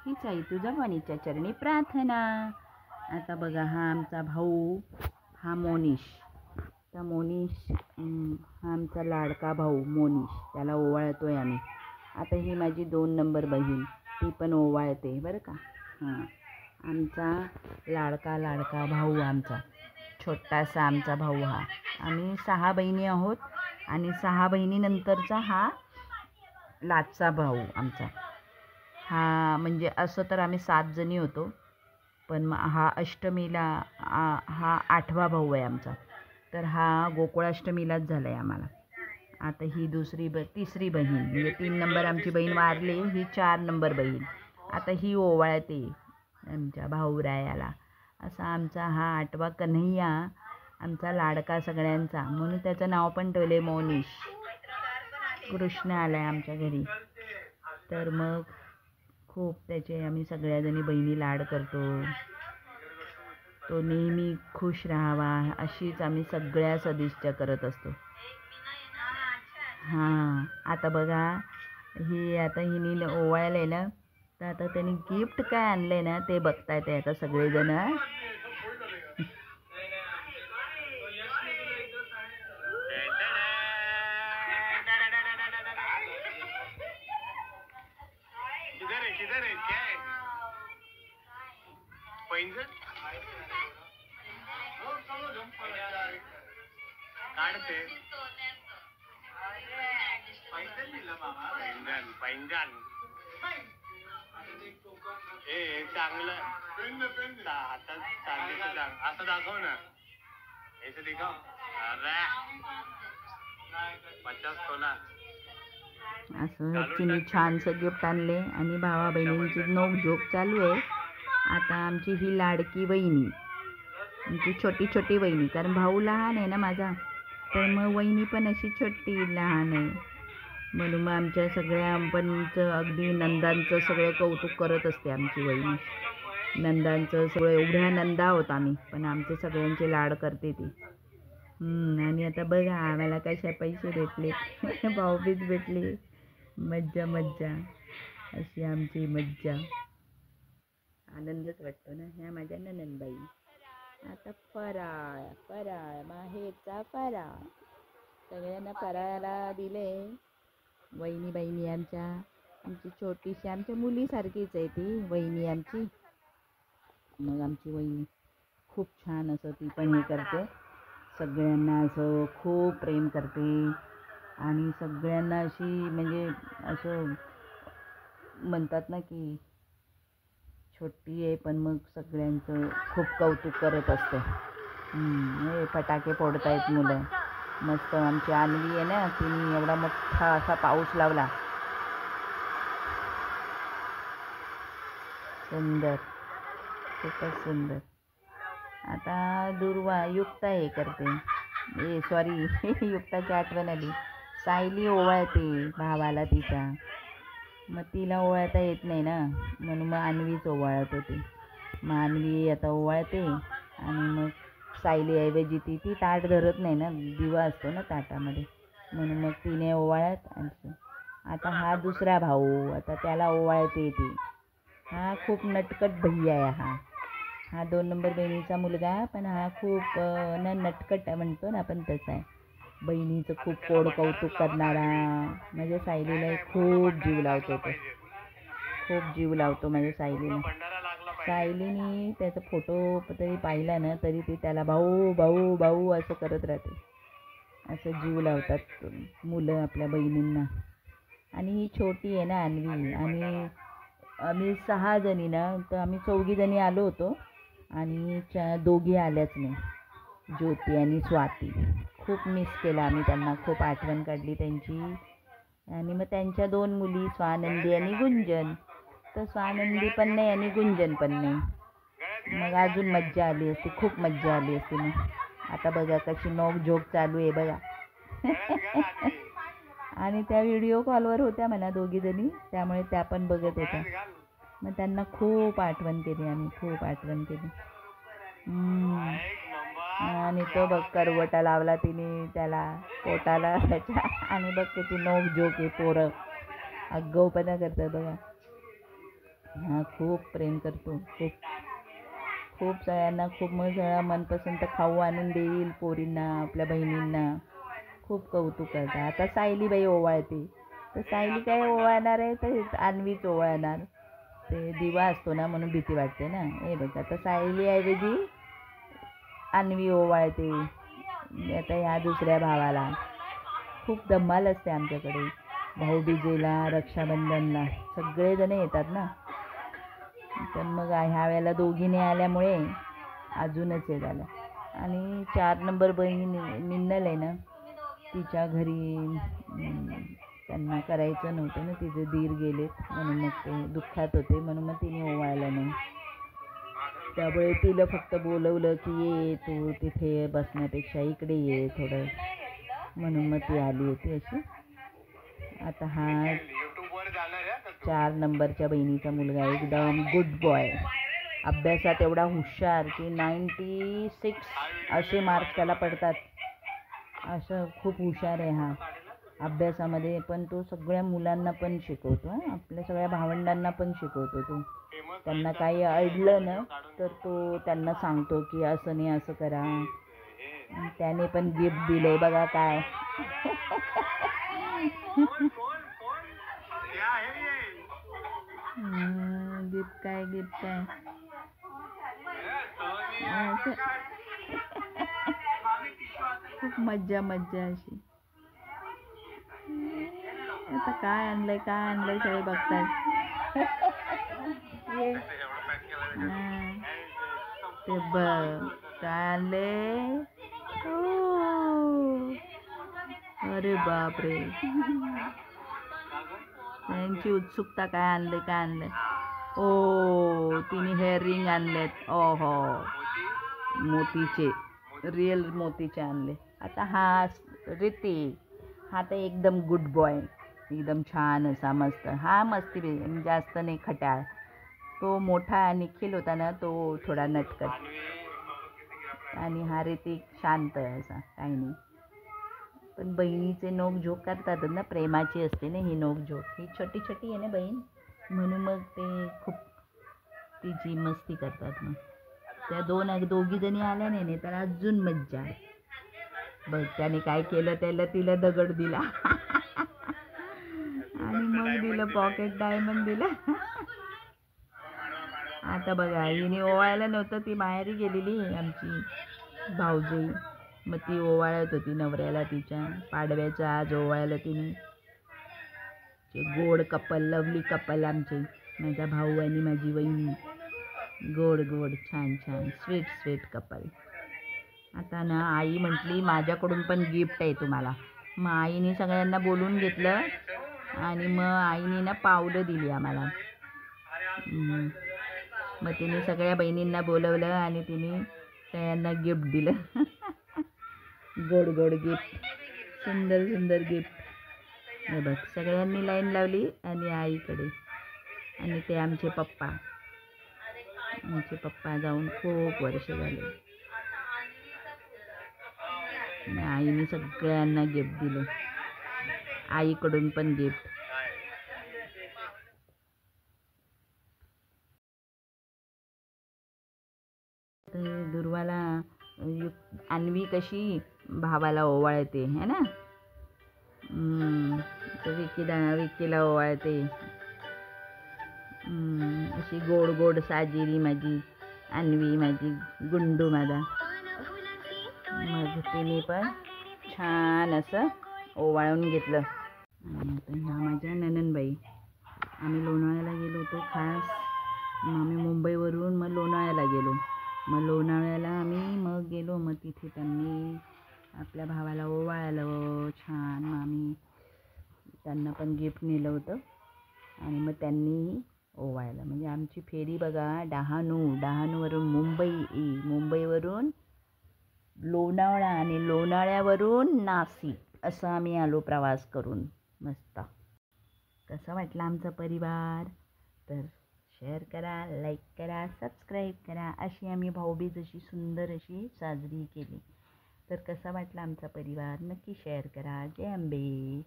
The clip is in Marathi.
हीच आई तुझा वणीच्या चरणी प्रार्थना. आता बघा हा आमचा भाऊ, हा मोनिश. तर मोनिश हा आमचा लाडका भाऊ मोनिश, त्याला ओवाळतोय आम्ही. आता ही माझी 2 नंबर बहीण, ती पण ओवाळते बरं का. हां, आमचा लाडका लाडका भाऊ, आमचा छोटासा आमचा भाऊ. हा आम्ही 6 बहिणी आहोत आणि 6 बहिणीनंतरचा हा लाटचा भाऊ आमचा. हा म्हणजे असं तर आम्ही 7 जणी होतो, पण मग हा अष्टमीला हा 8वा भाऊ आहे आमचा. तर हा गोकुळाष्टमीलाच झाला आहे आम्हाला. आता ही तिसरी बहीण, म्हणजे 3 नंबर आमची बहीण वारली, ही 4 नंबर बहीण. आता ही ओवाळते आमच्या भाऊरायाला. असा आमचा हा 8वा कन्हैया, आमचा लाडका सगळ्यांचा, म्हणून त्याचं नाव पण ठेवले मोनिश. कृष्ण आला आहे आमच्या घरी. तर मग खूप त्याचे आम्ही सगळ्याजणी बहिणी लाड करतो. तो नेहमी खुश राहावा अशीच आम्ही सगळ्या सदिच्छा करत असतो. हां, आता बघा हिने ओवाळलं आहे ना, तर आता त्यांनी गिफ्ट काय आणलं आहे ना ते बघतायत आता सगळेजण. काढते चांगलं असं दाखव ना. असं तिने छानसं गिफ्ट आणले आणि भावा बहिणींची नोकझोक चालू आहे. आता आमची ही लाडकी वहिनी, आमची छोटी छोटी वहिनी, कारण भाऊ लहान आहे ना माझा, तर मग वहिनी पण अशी छोटी लहान आहे, म्हणून मग आमच्या सगळ्या अगदी नंदांचं सगळं कौतुक करत असते आमची वहिनी. नंदांचं सगळं, एवढ्या नंदा आहोत आम्ही, पण आमचे सगळ्यांचे लाड करते ती. आणि आता बघा आम्हाला कशा पैसे भेटले, भाऊबीज भेटली, मज्जा मज्जा, अशी आमची मज्जा. आनंदच वाटतो ना. ह्या माझ्या ननंदबाई. आता फराळ माहेरचा फराळ सगळ्यांना फराळाला दिले. वहिनी बहिणी आमची छोटीशी, आमच्या मुलीसारखीच आहे ती वहिनी आमची. मग आमची वहिनी खूप छान असं ती पण हे करते, सगळ्यांना असं खूप प्रेम करते आणि सगळ्यांना अशी म्हणजे असं म्हणतात ना की छोटी आहे पण मग सगळ्यांचं खूप कौतुक करत असते. फटाके फोडतायत मुलं मस्त. आमची आणवी आहे ना, तिने एवढा मोठा असा पाऊस लावला, सुंदर, खूपच सुंदर. आता युक्ता हे करते, सॉरी युक्ताची आठवण आली. सायली ओवाळते भावाला तिच्या, मग तिला ओवाळता येत नाही ना, म्हणून मग अन्वीच ओवाळत होती. मग अन्वी आता ओवाळते आणि मग सायलीऐवजी ती ताट धरत नाही ना, दिवा असतो ना ताटामध्ये, म्हणून मग तिने ओवाळत. आता हा दुसरा भाऊ, आता त्याला ओवाळते ती. हा खूप नटकट भैया आहे. हा 2 नंबर बहिणीचा मुलगा, पण हा खूप नटकट म्हणतो ना आपण, तसा आहे. बहिणीचं खूप कौतुक करणारा, म्हणजे सायलीला खूप जीव लावतो तो, खूप जीव लावतो माझ्या सायलीला. सायलीने त्याचा फोटो तरी पाहिला ना, तरी ती त्याला भाऊ भाऊ भाऊ असं करत राहते. असं जीव लावतात मुलं आपल्या बहिणींना. आणि ही छोटी आहे ना अन्वी, आणि आम्ही 6 जणी ना, तर आम्ही 4 जणी आलो होतो आणि 2 आल्याच नाही, ज्योती आणि स्वाती. खूप मिस केलं आम्ही त्यांना, खूप आठवण काढली त्यांची. आणि मग त्यांच्या 2 मुली स्वानंदी आणि गुंजन, तर स्वानंदी पण नाही आणि गुंजन पण नाही. मग अजून मज्जा आली असती, खूप मज्जा आली असती. मग आता बघा कशी नोकझोक चालू आहे बघा. आणि त्या व्हिडिओ कॉलवर होत्या म्हणा 2 जणी, त्यामुळे त्या पण बघत होत्या. मग त्यांना खूप आठवण केली आम्ही, खूप आठवण केली. आणि तो बघ करवटा लावला तिने त्याला पोटाला त्याच्या, आणि बघ किती नोकझोक आहे, पोरं आगाऊपणा करतात बघा. हा खूप प्रेम करतो, खूप खूप सगळ्यांना खूप मग सगळ्या मनपसंत खाऊ आणून देईल पोरींना, आपल्या बहिणींना. खूप कौतुक करतात. आता सायलीबाई ओवाळते, तर सायली काय ओवाळणार आहे, तर अन्वीच ओवाळणार. ते दिवा असतो ना म्हणून भीती वाटते ना. हे बघ आता सायलीऐवजी अन्वी ओवाळते आता ह्या दुसऱ्या भावाला. खूप धमाल असते आमच्याकडे. भाऊबीजेला, रक्षाबंधनला सगळेजण येतात ना. तर मग ह्या वेळेला दोघीने आल्यामुळे अजूनच हे झालं. आणि 4 नंबर बहीण मिन्नल आहे ना, तिच्या घरी त्यांना करायचं नव्हतं ना, तिचे दीर गेलेत म्हणून मग ते दुःखात होते, म्हणून मग तिने ओवाळलं नाही. त्यामुळे तिला फक्त बोलवलं की ये तू तिथे बसण्यापेक्षा इकडे ये थोडं, म्हणून मग ती आली होती अशी. आता हा 4 नंबरच्या बहिणीचा मुलगा एकदम गुड बॉय, अभ्यासात एवढा हुशार की 96 असे मार्क्स त्याला पडतात. असं खूप हुशार आहे हा अभ्यासामध्ये. पण तो सगळ्या मुलांना पण शिकवतो, आपल्या सगळ्या भावंडांना पण शिकवतो. तो त्यांना काही अडलं ना तर तो त्यांना सांगतो की असं नाही असं करा. त्याने पण गिफ्ट दिले बघा काय. गिफ्ट काय गिफ्ट काय खूप मज्जा मज्जा अशी. आता काय आणलंय सगळे बघतात. ते बघ काय आणले. अरे बापरे, त्यांची उत्सुकता काय आणले. ओ तिने हेअर रिंग आणलेत. ओहो, मोतीचे, रिअल मोतीचे आणले. आता हा ऋतिक, हा तर एकदम गुड बॉय, एकदम छान असा मस्त. हा मस्ती जास्त नाही खट्याळ. तो मोठा निखिल होता ना, तो थोडा नटखट. आणि हा ऋतिक शांत असा, काही नाही. पण बहिणीचे नोकझोक करतात ना, प्रेमाची असते ना ही नोकझोक. ही छोटी छोटी आहे ना बहीण, म्हणून मग ते खूप तिची मस्ती करतात. मग त्या दोघी जणी आल्या नाही तर अजून मज्जा. बघ त्याने काय केलं, तिला दगड दिला आणि मग दिलं पॉकेट डायमंड दिलं. आता बघा हिने ओवाळलं नव्हतं, ती माहेरी गेलेली आमची भाऊजी, मग ती ओवाळत होती नवऱ्याला तिच्या. पाडव्याचं आज ओवाळलं तिने. गोड कपल, लवली कपल आमचे, माझा भाऊ आणि माझी वहिनी. गोड गोड छान छान स्वीट कपल. आता ना आई म्हटली माझ्याकडून पण गिफ्ट आहे तुम्हाला. मग आईने सगळ्यांना बोलून घेतलं आणि मग आईने ना पावलं दिली आम्हाला. मग तिने सगळ्या बहिणींना बोलवलं आणि तिने सगळ्यांना गिफ्ट दिलं. गोड गोड गिफ्ट, सुंदर सुंदर गिफ्ट. हे बघ सगळ्यांनी लाईन लावली आणि आईकडे. आणि ते आमचे पप्पा जाऊन खूप वर्ष झाले. आईने सगळ्यांना गिफ्ट दिलं, आईकडून पण गिफ्ट. दुर्वाला अन्वी कशी भावाला ओवाळते है ना. विकीला ओवाळते. अशी गोड गोड साजिरी माझी अन्वी, माझी गुंडू माझा. मग तिने पण छान असं ओवाळून घेतलं. आणि आता ह्या माझ्या ननंदबाई. आम्ही लोणावळ्याला गेलो होतो खास. आम्ही मुंबईवरून मग लोणावळ्याला गेलो. मग लोणावळ्याला आम्ही मग गेलो, मग तिथे त्यांनी आपल्या भावाला ओवाळलं छान. मग आम्ही त्यांना पण गिफ्ट नेलं होतं आणि मग त्यांनीही ओवाळलं. म्हणजे आमची फेरी बघा, डहाणूवरून मुंबईवरून लोणावळा आणि लोणावळ्यावरून नाशिक असं आम्ही आलो प्रवास करून. मस्त. कसं वाटलं आमचा परिवार, तर शेअर करा, लाईक करा, सबस्क्राईब करा. अशी आम्ही भाऊबीज अशी सुंदर अशी साजरी केली. तर कसा वाटला आमचा परिवार नक्की शेअर करा. जय अंबे.